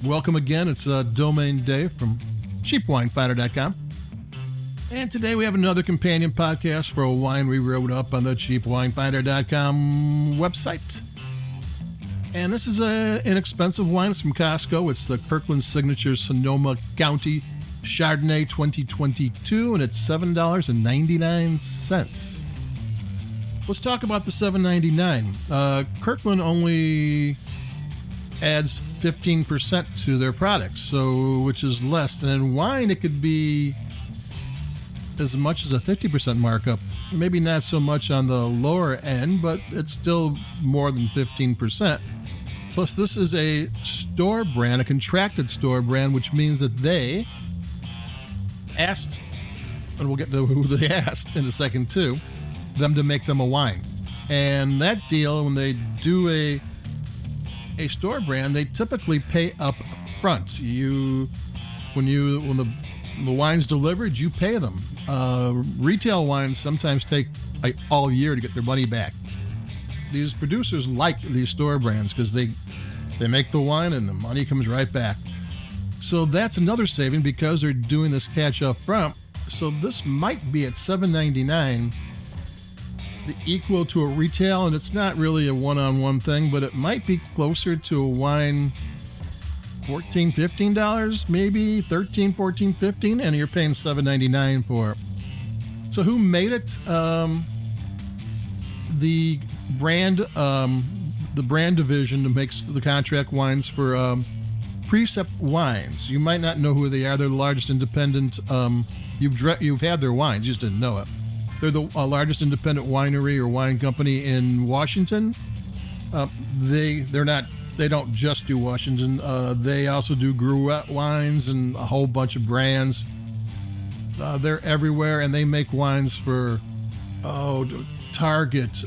Welcome again. It's Domain Dave from CheapWineFinder.com. And today we have another companion podcast for a wine we wrote up on the CheapWineFinder.com website. And this is an inexpensive wine. It's from Costco. It's the Kirkland Signature Sonoma County Chardonnay 2022, and it's $7.99. Let's talk about the $7.99. Kirkland only adds 15% to their products, so which is less. And in wine, it could be as much as a 50% markup. Maybe not so much on the lower end, but it's still more than 15%. Plus, this is a store brand, a contracted store brand, which means that they asked, and we'll get to who they asked in a second too, them to make them a wine. And that deal, when they do a store brand, they typically pay up front. When the wine's delivered, you pay them. Retail wines sometimes take like all year to get their money back. These producers like these store brands because they make the wine and the money comes right back. So that's another saving because they're doing this catch up front. So this might be at $7.99, the equal to a retail, and it's not really a one-on-one thing, but it might be closer to a wine $14, $15, maybe $13, $14, $15, and you're paying $7.99 for it. So who made it? The brand division that makes the contract wines for Precept Wines. You might not know who they are. They're the largest independent. You've had their wines, you just didn't know it. They're the largest independent winery or wine company in Washington. They don't just do Washington. They also do Gruet wines and a whole bunch of brands. They're everywhere, and they make wines for Target,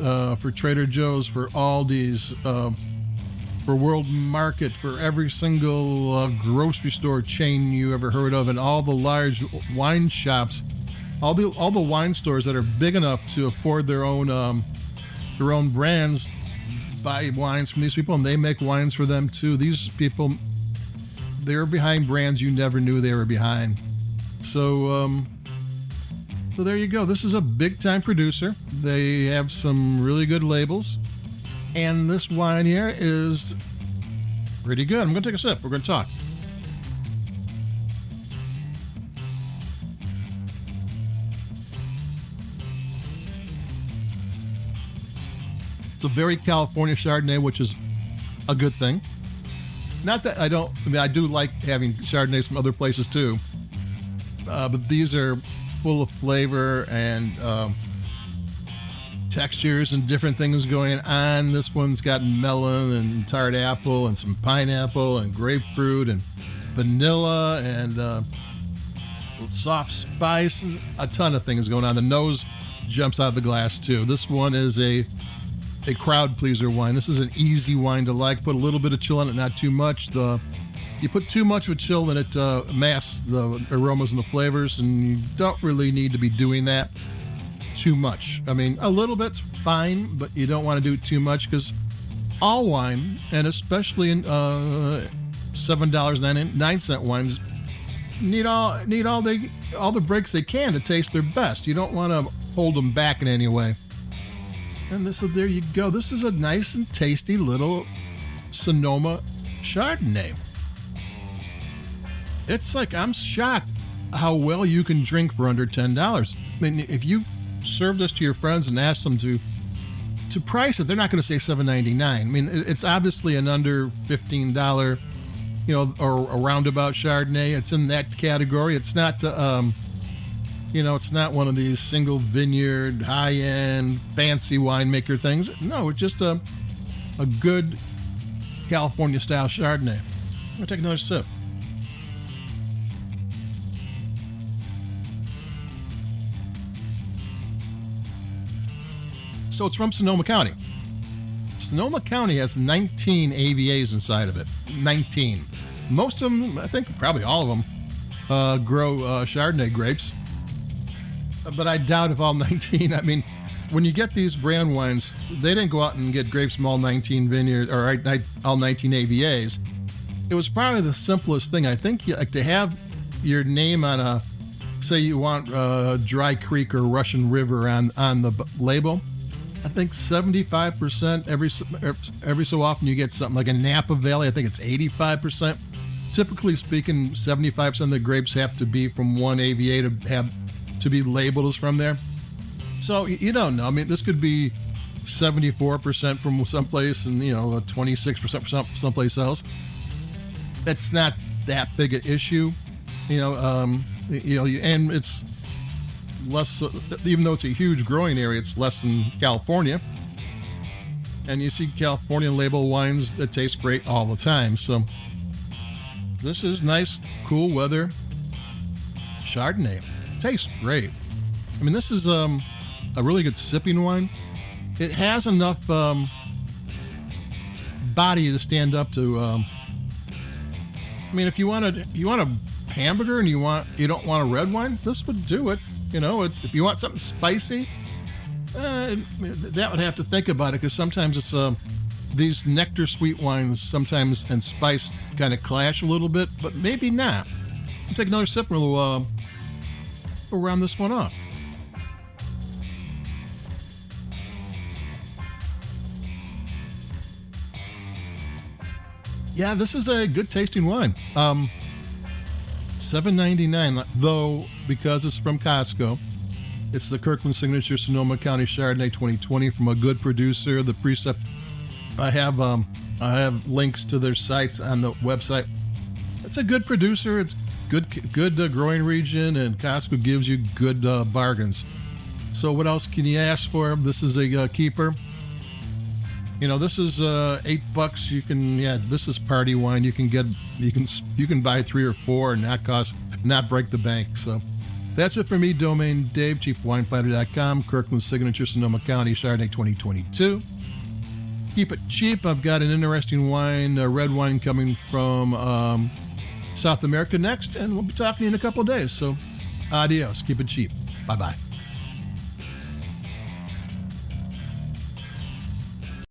for Trader Joe's, for Aldi's, for World Market, for every single grocery store chain you ever heard of, and all the large wine shops. All the wine stores that are big enough to afford their own brands buy wines from these people, and they make wines for them too. These people, they're behind brands you never knew they were behind. So there you go. This is a big time producer. They have some really good labels, and this wine here is pretty good. I'm going to take a sip. We're going to talk. It's a very California Chardonnay, which is a good thing. Not that I do like having Chardonnays from other places too. But these are full of flavor and textures and different things going on. This one's got melon and tart apple and some pineapple and grapefruit and vanilla and soft spice. A ton of things going on. The nose jumps out of the glass too. This one is a crowd pleaser wine. This is an easy wine to like. Put a little bit of chill in it, not too much. You put too much of a chill in it, masks the aromas and the flavors, and you don't really need to be doing that too much. I mean, a little bit's fine, but you don't want to do it too much because all wine, and especially in $7.99 wines, need all the breaks they can to taste their best. You don't want to hold them back in any way. And there you go. This is a nice and tasty little Sonoma Chardonnay. It's like, I'm shocked how well you can drink for under $10. I mean, if you serve this to your friends and ask them to price it, they're not going to say $7.99. I mean, it's obviously an under $15, or a roundabout Chardonnay. It's in that category. It's not, it's not one of these single vineyard, high-end, fancy winemaker things. No, it's just a good California-style Chardonnay. I'm going to take another sip. So it's from Sonoma County. Sonoma County has 19 AVAs inside of it. 19. Most of them, I think probably all of them, grow Chardonnay grapes. But I doubt if all 19. I mean, when you get these brand wines, they didn't go out and get grapes from all 19 vineyards or all 19 AVAs. it was probably the simplest thing. I think like to have your name on a, say you want Dry Creek or Russian River on the label. I think 75% every so often you get something like a Napa Valley. I think it's 85%. Typically speaking, 75% of the grapes have to be from one AVA to be labeled as from there. So you don't know. I mean, this could be 74% from someplace and 26% from someplace else. That's not that big an issue, and it's less, even though it's a huge growing area, it's less than California. And you see California label wines that taste great all the time. So this is nice, cool weather Chardonnay. It tastes great. I mean, this is a really good sipping wine. It has enough body to stand up to. I mean, if you want a hamburger and you don't want a red wine, this would do it. If you want something spicy, that would have to think about it, because sometimes it's these nectar sweet wines sometimes and spice kind of clash a little bit, but maybe not. I'll take another sip and we'll round this one off. Yeah, this is a good tasting wine. $7.99, though, because it's from Costco. It's the Kirkland Signature Sonoma County Chardonnay 2020 from a good producer. The Precept, I have links to their sites on the website. It's a good producer. It's good growing region, and Costco gives you good bargains. So what else can you ask for? This is a keeper. This is $8. This is party wine. You can buy 3 or 4 and not break the bank. So that's it for me, Domain Dave, cheapwinefinder.com, Kirkland Signature Sonoma County Chardonnay 2022. Keep it cheap. I've got an interesting wine, red wine coming from South America next, and we'll be talking in a couple of days. So adios. Keep it cheap. Bye-bye.